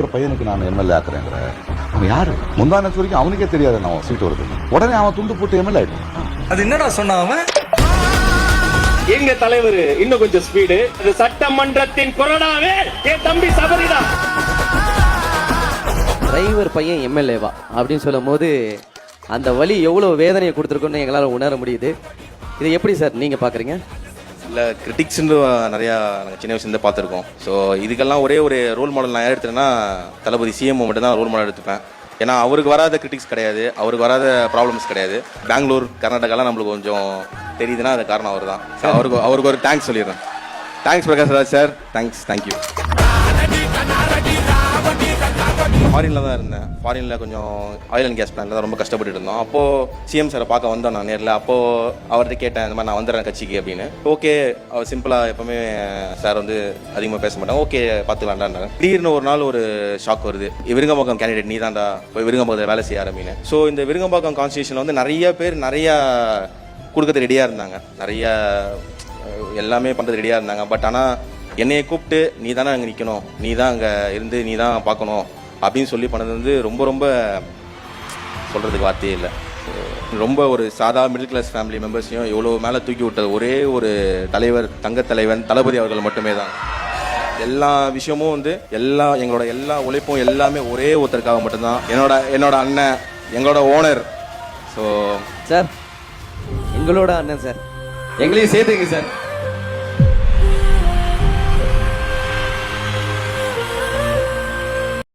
ஒரு பையனுக்கு நான் எம்எல்ஏ ஆக்குறேங்கிற அவன் யாரு? முந்தான வரைக்கும் அவனுக்கே தெரியாது நான் சீட்டு வருது. உடனே அவன் துண்டு போட்டு எம்எல்ஏ ஆயிட்டான். அது என்னடா சொன்ன அவன்? எங்க தலைவர் இன்னும் கொஞ்சம் ஸ்பீடு. சட்டமன்றத்தின் கொரோனாவே என் தம்பி சபரிதா. டிரைவர் பையன் எம்எல்ஏவா அப்படின்னு சொல்லும் போது அந்த வலி எவ்வளவு வேதனையை கொடுத்துருக்கோன்னு எங்களால் உணர முடியுது. இதை எப்படி சார் நீங்க பாக்குறீங்க? இல்லை, கிரிட்டிக்ஸ்ன்னு நிறையா நாங்கள் சின்ன வயசுலேருந்து பார்த்துருக்கோம். ஸோ இதுக்கெல்லாம் ஒரே ஒரு ரோல் மாடல் நான் எடுத்துட்டேன்னா தளபதி சிஎம் மட்டும் தான் ரோல் மாடல் எடுத்துப்பேன். ஏன்னா அவருக்கு வராத கிரிட்டிக்ஸ் கிடையாது, அவருக்கு வராத ப்ராப்ளம்ஸ் கிடையாது. பெங்களூர், கர்நாடகாலாம் நம்மளுக்கு கொஞ்சம் தெரியுதுன்னா அது காரணம் அவர் தான். அவருக்கு ஒரு தேங்க்ஸ் சொல்லிடுறேன். Thanks Prakash Raj sir, thank you. ஃபாரினில் தான் இருந்தேன். ஃபாரினில் கொஞ்சம் ஆயில் அண்ட் கேஸ் பிளான்ல தான் ரொம்ப கஷ்டப்பட்டு இருந்தோம். அப்போது சிஎம் சாரை பார்க்க வந்தோம் நான் நேரில். அப்போது அவர்கிட்ட கேட்டேன், இந்த மாதிரி நான் வந்துடுறேன் கட்சிக்கு அப்படின்னு. ஓகே, அவர் சிம்பிளாக எப்போவுமே சார் வந்து அதிகமாக பேச மாட்டாங்க, ஓகே பார்த்து வேண்டான்னாங்க. திடீர்னு ஒரு நாள் ஒரு ஷாக் வருது, விருங்கம்பாக்கம் கேண்டிடேட் நீ தான்டா, போய் விருங்கம்பாக்கத்தில் வேலை செய்ய ஆரம்பின்னு. ஸோ இந்த விருங்கம்பாக்கம் கான்ஸ்டியூஷனில் வந்து நிறைய பேர் நிறையா கொடுக்கறது ரெடியாக இருந்தாங்க, நிறையா எல்லாமே பண்ணுறது ரெடியாக இருந்தாங்க. பட் ஆனால் என்னையை கூப்பிட்டு நீ தானே அங்கே நிற்கணும், நீ தான் அங்கே இருந்து நீ தான் பார்க்கணும் அப்படின்னு சொல்லி பண்ணது வந்து ரொம்ப ரொம்ப சொல்கிறதுக்கு வார்த்தையே இல்லை. ரொம்ப ஒரு சாதா மிடில் கிளாஸ் ஃபேமிலி மெம்பர்ஸையும் எவ்வளோ மேலே தூக்கி விட்டது ஒரே ஒரு தலைவர், தங்கத் தலைவன் தளபதி அவர்கள் மட்டுமே தான். எல்லா விஷயமும் வந்து எங்களோட எல்லா உழைப்பும் எல்லாமே ஒரே ஒருத்தருக்காக மட்டும்தான். என்னோட அண்ணன், எங்களோட ஓனர். ஸோ சார், எங்களோட அண்ணன் சார், எங்களையும் சேர்த்துங்க சார்.